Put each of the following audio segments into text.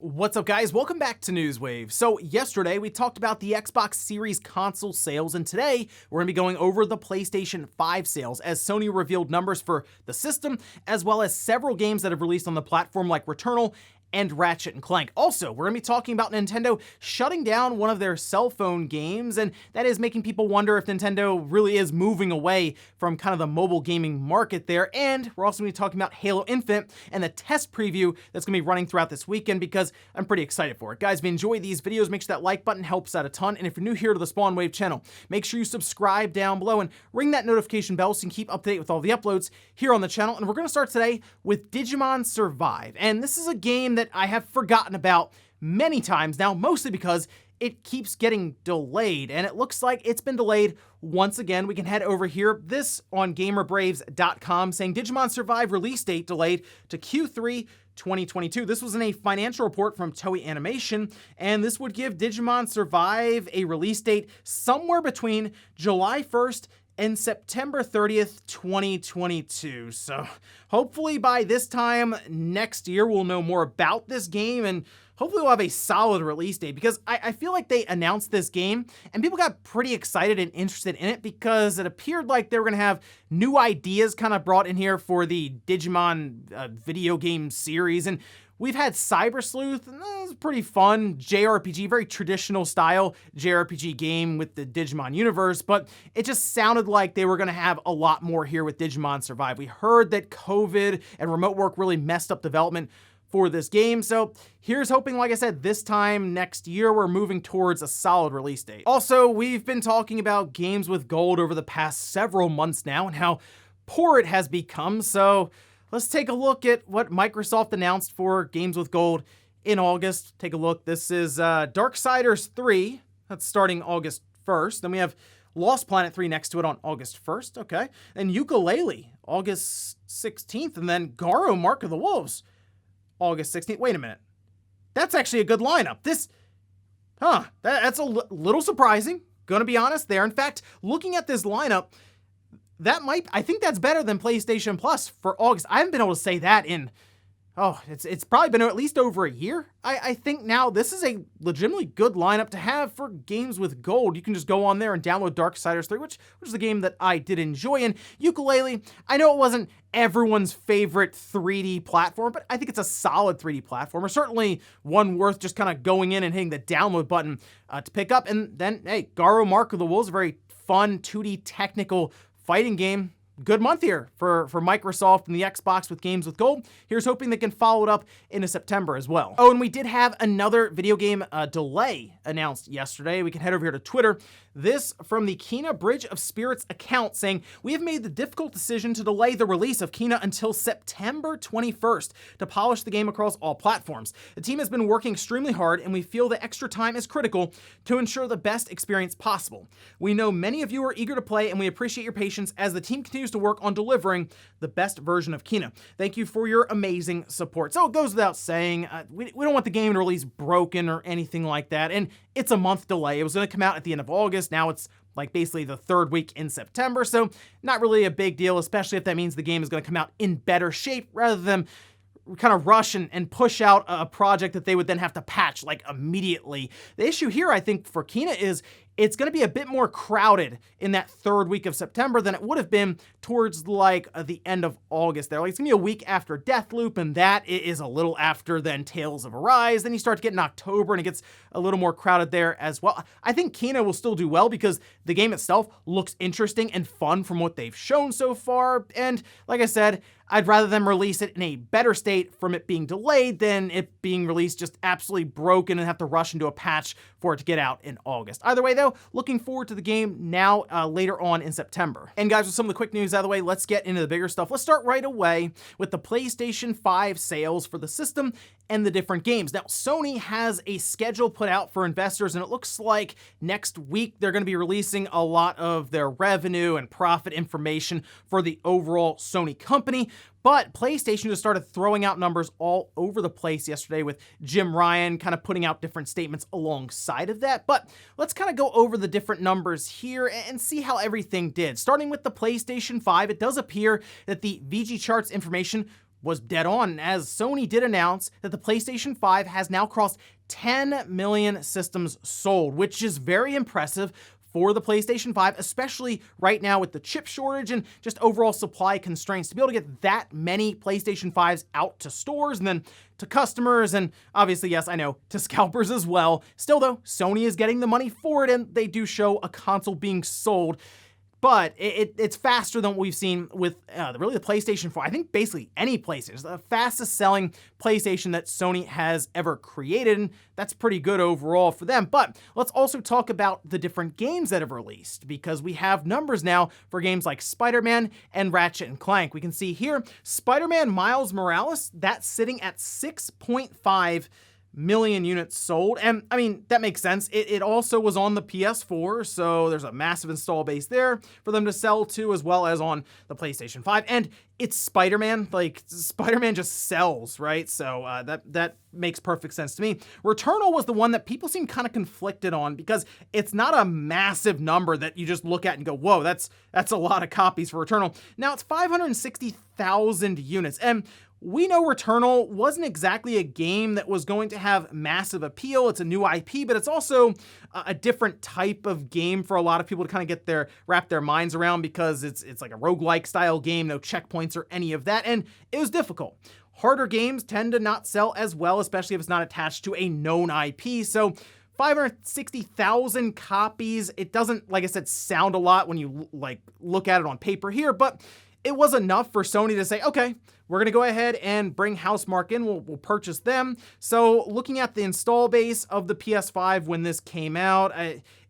What's up, guys? Welcome back to Newswave. So yesterday we talked about the Xbox Series console sales, and today we're going to be going over the PlayStation 5 sales as Sony revealed numbers for the system, as well as several games that have released on the platform like Returnal and Ratchet & Clank. Also, we're going to be talking about Nintendo shutting down one of their cell phone games, and that is making people wonder if Nintendo really is moving away from kind of the mobile gaming market there. And we're also going to be talking about Halo Infinite and the test preview that's going to be running throughout this weekend because I'm pretty excited for it. Guys, if you enjoy these videos, make sure that like button helps out a ton. And if you're new here to the Spawn Wave channel, make sure you subscribe down below and ring that notification bell so you can keep up to date with all the uploads here on the channel. And we're going to start today with Digimon Survive. And this is a game that I have forgotten about many times now, mostly because it keeps getting delayed, and it looks like it's been delayed once again. We can head over here, this on GamerBraves.com, saying Digimon Survive release date delayed to Q3 2022. This was in a financial report from Toei Animation, and this would give Digimon Survive a release date somewhere between July 1st and September 30th, 2022. So hopefully by this time next year, we'll know more about this game, and hopefully we'll have a solid release date, because I feel like they announced this game and people got pretty excited and interested in it because it appeared like they were gonna have new ideas kind of brought in here for the Digimon video game series. And we've had Cyber Sleuth, and that was pretty fun JRPG, very traditional style JRPG game with the Digimon universe, but it just sounded like they were gonna have a lot more here with Digimon Survive. We heard that COVID and remote work really messed up development for this game, so here's hoping, like I said, this time next year we're moving towards a solid release date. Also, we've been talking about games with gold over the past several months now and how poor it has become, so let's take a look at what Microsoft announced for games with gold in August. Take a look. This is Darksiders 3. That's starting August 1st. Then we have Lost Planet 3 next to it on August 1st. Okay. And Yooka-Laylee, August 16th. And then Garo Mark of the Wolves, August 16th. Wait a minute. That's actually a good lineup. That's a little surprising. Gonna be honest there. In fact, looking at this lineup, I think that's better than PlayStation Plus for August. I haven't been able to say that in, it's probably been at least over a year. I think now this is a legitimately good lineup to have for games with gold. You can just go on there and download Darksiders 3, which is a game that I did enjoy. And Yooka-Laylee, I know it wasn't everyone's favorite 3D platform, but I think it's a solid 3D platformer. Certainly one worth just kind of going in and hitting the download button to pick up. And then, hey, Garo Mark of the Wolves, a very fun 2D technical fighting game. Good month here for Microsoft and the Xbox with games with gold. Here's hoping they can follow it up into September as well. Oh, and we did have another video game delay announced yesterday. We can head over here to Twitter. This from the Kena Bridge of Spirits account saying, we have made the difficult decision to delay the release of Kena until September 21st to polish the game across all platforms. The team has been working extremely hard, and we feel the extra time is critical to ensure the best experience possible. We know many of you are eager to play, and we appreciate your patience as the team continues to work on delivering the best version of Kena. Thank you for your amazing support. So it goes without saying, we don't want the game to release broken or anything like that, and it's a month delay. It was going to come out at the end of August. Now it's like basically the third week in September, so not really a big deal, especially if that means the game is going to come out in better shape rather than kind of rush and push out a project that they would then have to patch like immediately. The issue here, I think, for Kena is it's going to be a bit more crowded in that third week of September than it would have been towards like the end of August there. Like it's going to be a week after Deathloop, and that is a little after then Tales of Arise. Then you start to get in October and it gets a little more crowded there as well. I think Kena will still do well because the game itself looks interesting and fun from what they've shown so far. And like I said, I'd rather them release it in a better state from it being delayed than it being released just absolutely broken and have to rush into a patch for it to get out in August. Either way though, looking forward to the game now later on in September. And guys, with some of the quick news out of the way, let's get into the bigger stuff. Let's start right away with the PlayStation 5 sales for the system and the different games. Now, Sony has a schedule put out for investors, and it looks like next week they're going to be releasing a lot of their revenue and profit information for the overall Sony company. But PlayStation just started throwing out numbers all over the place yesterday with Jim Ryan kind of putting out different statements alongside of that. But let's kind of go over the different numbers here and see how everything did. Starting with the PlayStation 5, it does appear that the VG charts information was dead on, as Sony did announce that the PlayStation 5 has now crossed 10 million systems sold, which is very impressive for the PlayStation 5, especially right now with the chip shortage and just overall supply constraints. To be able to get that many PlayStation 5s out to stores and then to customers, and obviously, yes, I know, to scalpers as well. Still though, Sony is getting the money for it, and they do show a console being sold. But it's faster than what we've seen with really the PlayStation 4. I think basically any PlayStation. It's the fastest selling PlayStation that Sony has ever created, and that's pretty good overall for them. But let's also talk about the different games that have released, because we have numbers now for games like Spider-Man and Ratchet & Clank. We can see here, Spider-Man Miles Morales, that's sitting at 6.5 million units sold. And I mean, that makes sense. It also was on the PS4, so there's a massive install base there for them to sell to, as well as on the PlayStation 5. And it's Spider-Man. Like, Spider-Man just sells, right? So that makes perfect sense to me. Returnal was the one that people seem kind of conflicted on, because it's not a massive number that you just look at and go, whoa, that's a lot of copies for Returnal. Now, it's 560,000 units. And we know Returnal wasn't exactly a game that was going to have massive appeal. It's a new IP, but it's also a different type of game for a lot of people to kind of wrap their minds around, because it's like a roguelike style game, no checkpoints or any of that, and it was difficult. Harder games tend to not sell as well, especially if it's not attached to a known IP. So 560,000 copies, it doesn't, like I said, sound a lot when you look at it on paper here, but it was enough for Sony to say, okay, we're going to go ahead and bring Housemarque in. We'll purchase them. So looking at the install base of the PS5 when this came out,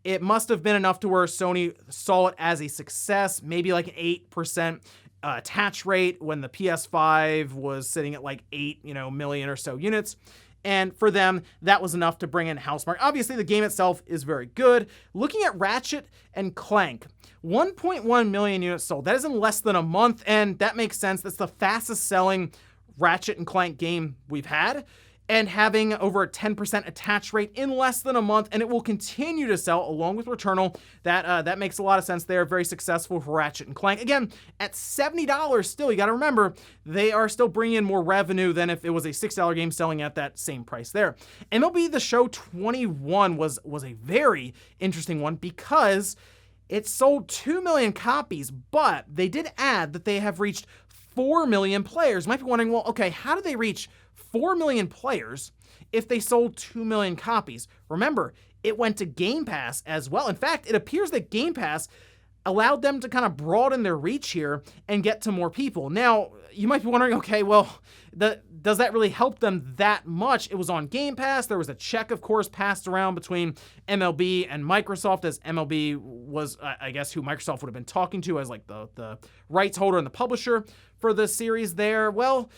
it must have been enough to where Sony saw it as a success, maybe like an 8% attach rate when the PS5 was sitting at like 8 million or so units. And for them, that was enough to bring in Housemarque. Obviously, the game itself is very good. Looking at Ratchet and Clank, 1.1 million units sold. That is in less than a month, and that makes sense. That's the fastest selling Ratchet and Clank game we've had, and having over a 10% attach rate in less than a month, and it will continue to sell along with Returnal. That makes a lot of sense there. Very successful for Ratchet and Clank. Again, at $70 still, you got to remember, they are still bringing in more revenue than if it was a $6 game selling at that same price there. MLB The Show 21 was a very interesting one, because it sold 2 million copies, but they did add that they have reached 4 million players. You might be wondering, well, okay, how do they reach 4 million players if they sold 2 million copies? Remember, it went to Game Pass as well. In fact, it appears that Game Pass allowed them to kind of broaden their reach here and get to more people. Now, you might be wondering, okay, well, does that really help them that much? It was on Game Pass. There was a check, of course, passed around between MLB and Microsoft, as MLB was, I guess, who Microsoft would have been talking to as like the rights holder and the publisher for the series there. Well,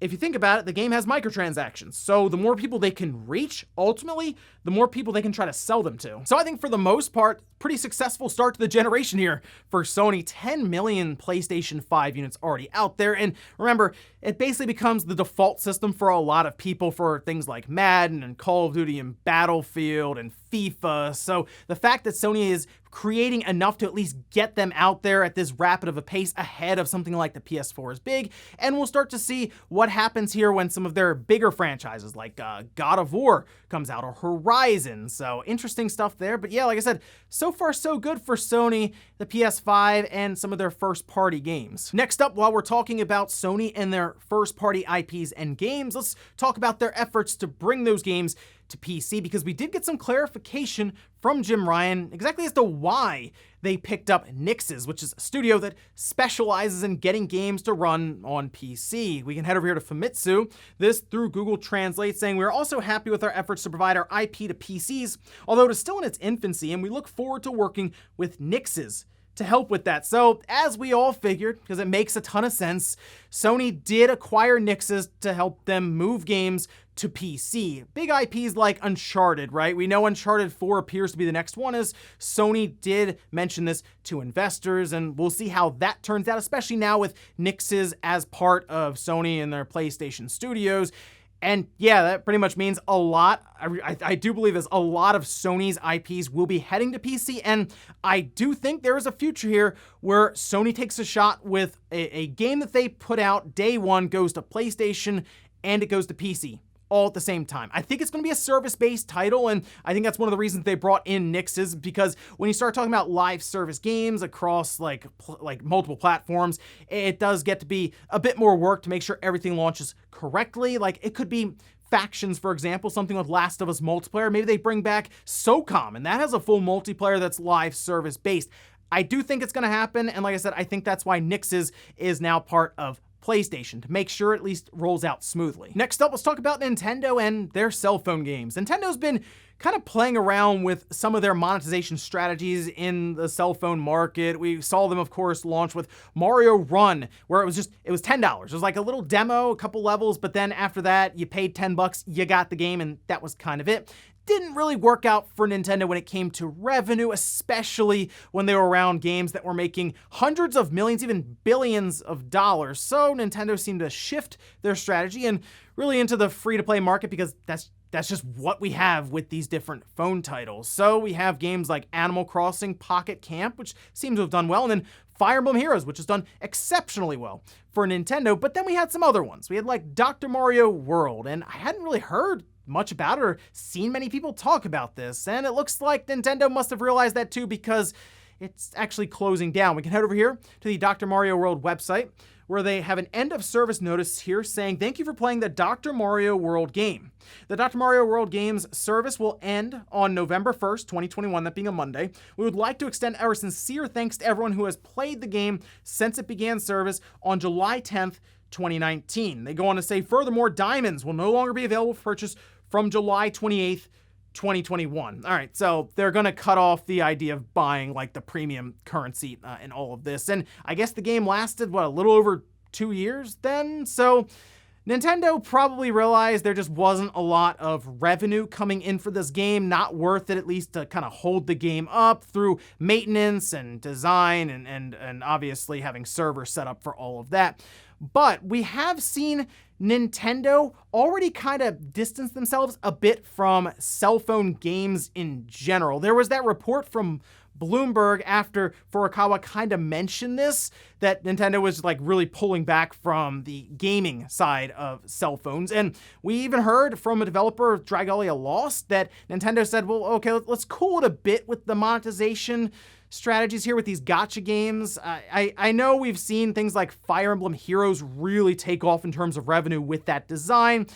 if you think about it, the game has microtransactions. So the more people they can reach, ultimately, the more people they can try to sell them to. So I think for the most part, pretty successful start to the generation here for Sony. 10 million PlayStation 5 units already out there. And remember, it basically becomes the default system for a lot of people for things like Madden and Call of Duty and Battlefield and FIFA. So the fact that Sony is creating enough to at least get them out there at this rapid of a pace ahead of something like the PS4 is big. And we'll start to see what happens here when some of their bigger franchises like God of War comes out, or Horizon. So interesting stuff there. But yeah, like I said, so far so good for Sony, the PS5, and some of their first party games. Next up, while we're talking about Sony and their first party IPs and games, let's talk about their efforts to bring those games to PC, because we did get some clarification from Jim Ryan exactly as to why they picked up Nixxes, which is a studio that specializes in getting games to run on PC. We can head over here to Famitsu, this through Google Translate, saying we're also happy with our efforts to provide our IP to PCs, although it is still in its infancy, and we look forward to working with Nixxes to help with that. So as we all figured, because it makes a ton of sense, Sony did acquire Nixxes to help them move games to PC. Big IPs like Uncharted, right? We know Uncharted 4 appears to be the next one, as Sony did mention this to investors, and we'll see how that turns out, especially now with Nixxes as part of Sony and their PlayStation studios. And yeah, that pretty much means a lot. I do believe this. A lot of Sony's IPs will be heading to PC, and I do think there is a future here where Sony takes a shot with a game that they put out day one, goes to PlayStation, and it goes to PC all at the same time. I think it's going to be a service-based title, and I think that's one of the reasons they brought in Nixxes, because when you start talking about live service games across like multiple platforms, it does get to be a bit more work to make sure everything launches correctly. Like, it could be factions, for example, something with Last of Us multiplayer. Maybe they bring back SOCOM, and that has a full multiplayer that's live service based. I do think it's going to happen, and like I said, I think that's why Nixxes is now part of PlayStation, to make sure it at least rolls out smoothly. Next up, let's talk about Nintendo and their cell phone games. Nintendo's been kind of playing around with some of their monetization strategies in the cell phone market. We saw them, of course, launch with Mario Run, where it was $10. It was like a little demo, a couple levels, but then after that, you paid $10, you got the game, and that was kind of it. Didn't really work out for Nintendo when it came to revenue, especially when they were around games that were making hundreds of millions, even billions of dollars. So Nintendo seemed to shift their strategy and really into the free-to-play market, because that's just what we have with these different phone titles. So we have games like Animal Crossing Pocket Camp, which seems to have done well, and then Fire Emblem Heroes, which has done exceptionally well for Nintendo. But then we had some other ones. We had like Dr. Mario World, and I hadn't really heard much about it or seen many people talk about this, and it looks like Nintendo must have realized that too, because it's actually closing down. We can head over here to the Dr. Mario World website, where they have an end of service notice here saying, "Thank you for playing the Dr. Mario World game. The Dr. Mario World game's service will end on November 1st, 2021, that being a Monday. We would like to extend our sincere thanks to everyone who has played the game since it began service on July 10th, 2019. They go on to say, furthermore, diamonds will no longer be available for purchase from July 28th, 2021. All right, so they're going to cut off the idea of buying like the premium currency in all of this. And I guess the game lasted, a little over 2 years then? So Nintendo probably realized there just wasn't a lot of revenue coming in for this game, not worth it at least to kind of hold the game up through maintenance and design and obviously having servers set up for all of that. But we have seen Nintendo already kind of distance themselves a bit from cell phone games in general. There was that report from Bloomberg after Furukawa kind of mentioned this, that Nintendo was like really pulling back from the gaming side of cell phones. And we even heard from a developer, Dragalia Lost, that Nintendo said, well, okay, let's cool it a bit with the monetization strategies here with these gacha games. I know we've seen things like Fire Emblem Heroes really take off in terms of revenue with that design,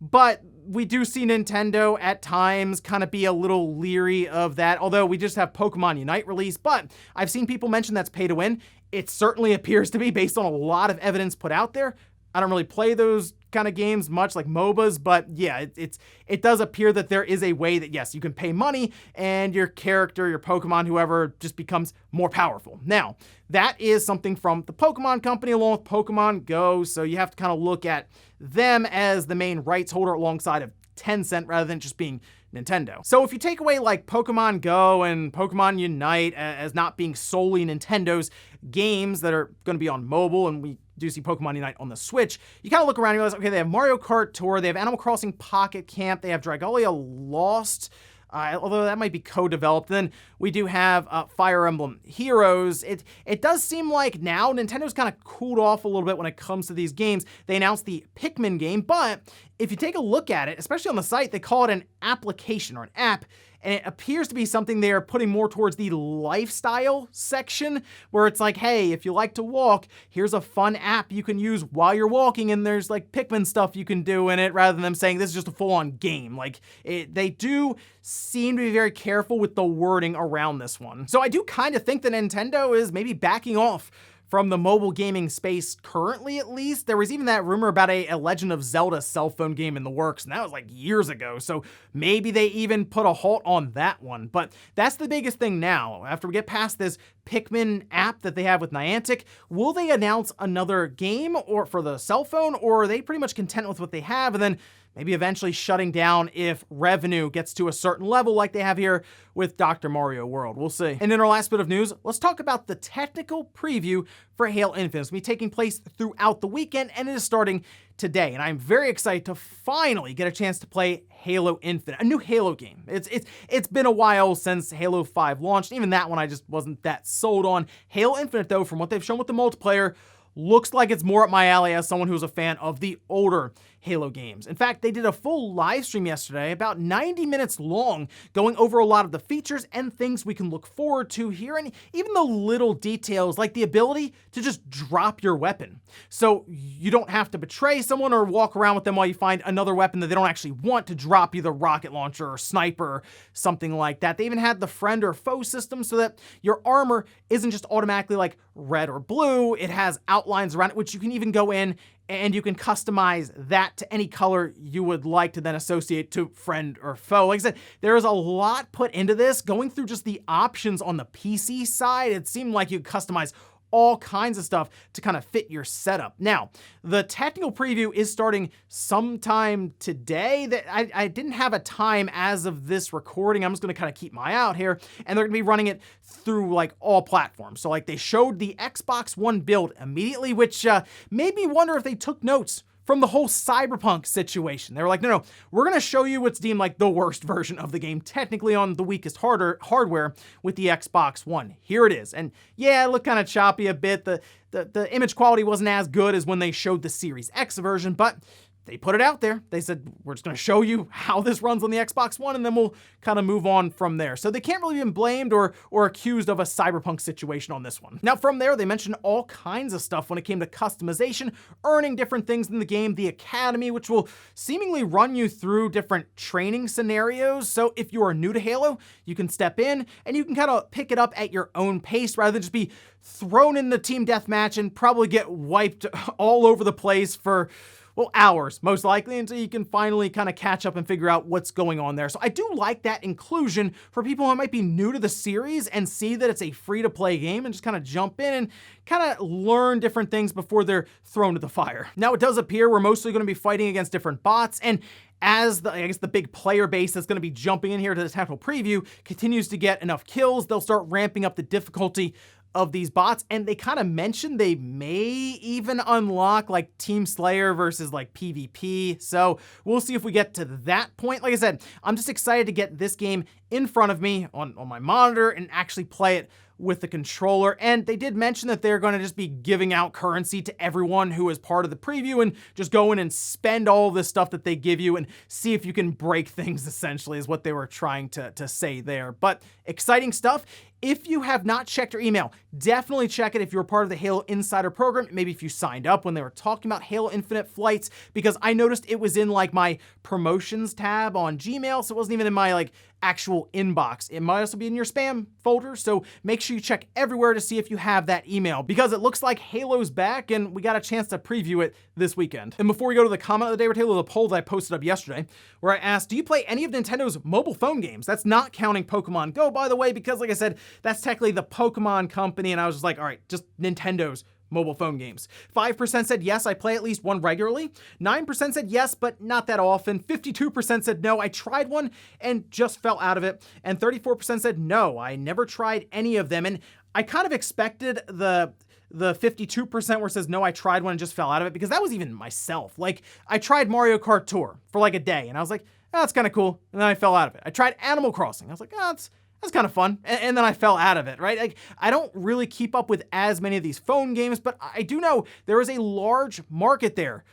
but we do see Nintendo at times kind of be a little leery of that, although we just have Pokemon Unite release. But I've seen people mention that's pay to win. It certainly appears to be, based on a lot of evidence put out there. I don't really play those kind of games much, like MOBAs, but yeah, it does appear that there is a way that, yes, you can pay money and your character, your Pokemon, whoever, just becomes more powerful. Now, that is something from the Pokemon Company along with Pokemon Go, so you have to kind of look at them as the main rights holder alongside of Tencent rather than just being Nintendo. So if you take away like Pokemon Go and Pokemon Unite as not being solely Nintendo's games that are going to be on mobile, and we do see Pokemon Unite on the Switch, you kind of look around and realize, okay, they have Mario Kart Tour, they have Animal Crossing Pocket Camp, they have Dragalia Lost, although that might be co-developed. Then we do have Fire Emblem Heroes. It does seem like now Nintendo's kind of cooled off a little bit when it comes to these games. They announced the Pikmin game, but if you take a look at it, especially on the site, they call it an application or an app, and it appears to be something they are putting more towards the lifestyle section, where it's like, hey, if you like to walk, here's a fun app you can use while you're walking, and there's like Pikmin stuff you can do in it, rather than them saying this is just a full-on game. Like, they do seem to be very careful with the wording around this one. So I do kind of think that Nintendo is maybe backing off from the mobile gaming space currently, at least. There was even that rumor about a Legend of Zelda cell phone game in the works, and that was like years ago, so maybe they even put a halt on that one. But that's the biggest thing now. After we get past this Pikmin app that they have with Niantic, will they announce another game or for the cell phone, or are they pretty much content with what they have? And then maybe eventually shutting down if revenue gets to a certain level like they have here with Dr. Mario World. We'll see. And in our last bit of news, let's talk about the technical preview for Halo Infinite. It's going to be taking place throughout the weekend, and it is starting today. And I'm very excited to finally get a chance to play Halo Infinite, a new Halo game. It's been a while since Halo 5 launched. Even that one I just wasn't that sold on. Halo Infinite, though, from what they've shown with the multiplayer, looks like it's more up my alley as someone who's a fan of the older Halo games. In fact, they did a full live stream yesterday, about 90 minutes long, going over a lot of the features and things we can look forward to here, and even the little details like the ability to just drop your weapon. So you don't have to betray someone or walk around with them while you find another weapon that they don't actually want to drop, either rocket launcher or sniper or something like that. They even had the friend or foe system so that your armor isn't just automatically like red or blue. It has outlines around it, which you can even go in and you can customize that to any color you would like to then associate to friend or foe. Like I said, there is a lot put into this. Going through just the options on the PC side, it seemed like you could customize all kinds of stuff to kind of fit your setup. Now, the technical preview is starting sometime today. That I didn't have a time as of this recording. I'm just going to kind of keep my eye out here, and they're going to be running it through like all platforms. So like they showed the Xbox One build immediately, which made me wonder if they took notes from the whole Cyberpunk situation. They were like, no, we're going to show you what's deemed like the worst version of the game, technically on the weakest hardware with the Xbox One. Here it is. And yeah, it looked kind of choppy a bit. The image quality wasn't as good as when they showed the Series X version, but they put it out there. They said, we're just going to show you how this runs on the Xbox One, and then we'll kind of move on from there. So they can't really be blamed or accused of a Cyberpunk situation on this one. Now, from there, they mentioned all kinds of stuff when it came to customization, earning different things in the game, the Academy, which will seemingly run you through different training scenarios. So if you are new to Halo, you can step in and you can kind of pick it up at your own pace rather than just be thrown in the team deathmatch and probably get wiped all over the place for, well, hours, most likely, until you can finally kind of catch up and figure out what's going on there. So I do like that inclusion for people who might be new to the series and see that it's a free-to-play game and just kind of jump in and kind of learn different things before they're thrown to the fire. Now, it does appear we're mostly going to be fighting against different bots, and as the big player base that's going to be jumping in here to the technical preview continues to get enough kills, they'll start ramping up the difficulty of these bots, and they kind of mentioned they may even unlock like Team Slayer versus like PvP. So we'll see if we get to that point. Like I said, I'm just excited to get this game in front of me on my monitor and actually play it with the controller. And they did mention that they're going to just be giving out currency to everyone who is part of the preview and just go in and spend all this stuff that they give you and see if you can break things, essentially, is what they were trying to say there. But exciting stuff. If you have not checked your email, definitely check it if you're part of the Halo Insider program. Maybe if you signed up when they were talking about Halo Infinite flights, because I noticed it was in like my promotions tab on Gmail, so it wasn't even in my like actual inbox. It might also be in your spam folder, so make sure you check everywhere to see if you have that email, because it looks like Halo's back and we got a chance to preview it this weekend. And before we go to the comment of the day with Halo, the poll that I posted up yesterday, where I asked, do you play any of Nintendo's mobile phone games? That's not counting Pokemon Go, by the way, because like I said, that's technically the Pokemon company, and I was just like, all right, just Nintendo's mobile phone games. 5% said yes, I play at least one regularly. 9% said yes, but not that often. 52% said no, I tried one and just fell out of it. And 34% said no, I never tried any of them. And I kind of expected the 52% where it says no, I tried one and just fell out of it, because that was even myself. Like, I tried Mario Kart Tour for like a day, and I was like, oh, that's kind of cool. And then I fell out of it. I tried Animal Crossing. I was like, oh, that's kind of fun. And then I fell out of it, right? Like, I don't really keep up with as many of these phone games, but I do know there is a large market there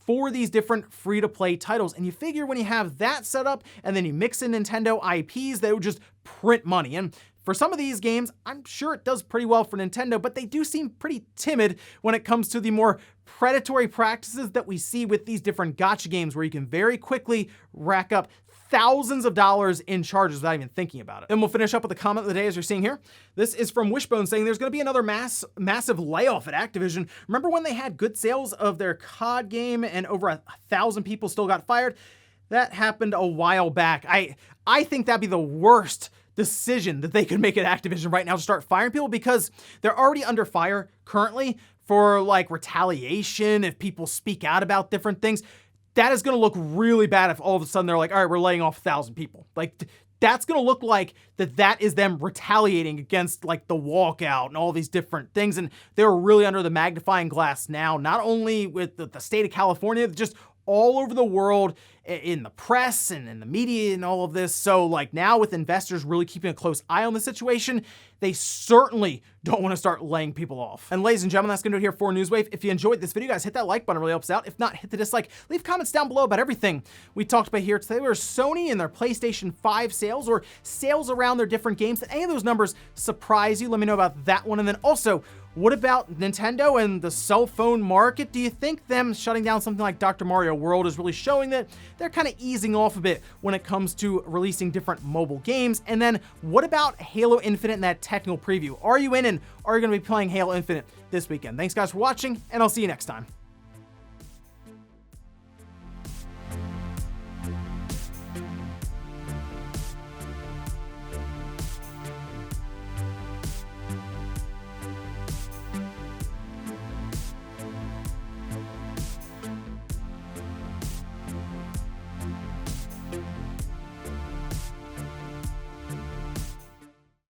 for these different free-to-play titles. And you figure when you have that set up and then you mix in Nintendo IPs, they would just print money. And for some of these games, I'm sure it does pretty well for Nintendo, but they do seem pretty timid when it comes to the more predatory practices that we see with these different gacha games, where you can very quickly rack up thousands of dollars in charges without even thinking about it. And we'll finish up with the comment of the day, as you're seeing here. This is from Wishbone, saying there's going to be another massive layoff at Activision. Remember when they had good sales of their COD game and over 1,000 people still got fired? That happened a while back. I think that'd be the worst decision that they could make at Activision right now, to start firing people, because they're already under fire currently for like retaliation if people speak out about different things. that is going to look really bad if all of a sudden they're like, all right, we're laying off 1,000 people. Like, that's going to look like that is them retaliating against like the walkout and all these different things. And they're really under the magnifying glass now, not only with the state of California, just all over the world, in the press and in the media and all of this. So like now with investors really keeping a close eye on the situation, they certainly don't want to start laying people off. And ladies and gentlemen, that's going to do it here for Newswave. If you enjoyed this video, guys, hit that like button, it really helps out. If not, hit the dislike. Leave comments down below about everything we talked about here today, whether Sony and their PlayStation 5 sales or sales around their different games. Did any of those numbers surprise you? Let me know about that one. And then also, what about Nintendo and the cell phone market? Do you think them shutting down something like Dr. Mario World is really showing that they're kind of easing off a bit when it comes to releasing different mobile games? And then what about Halo Infinite and that technical preview? Are you in, and are you going to be playing Halo Infinite this weekend? Thanks guys for watching, and I'll see you next time.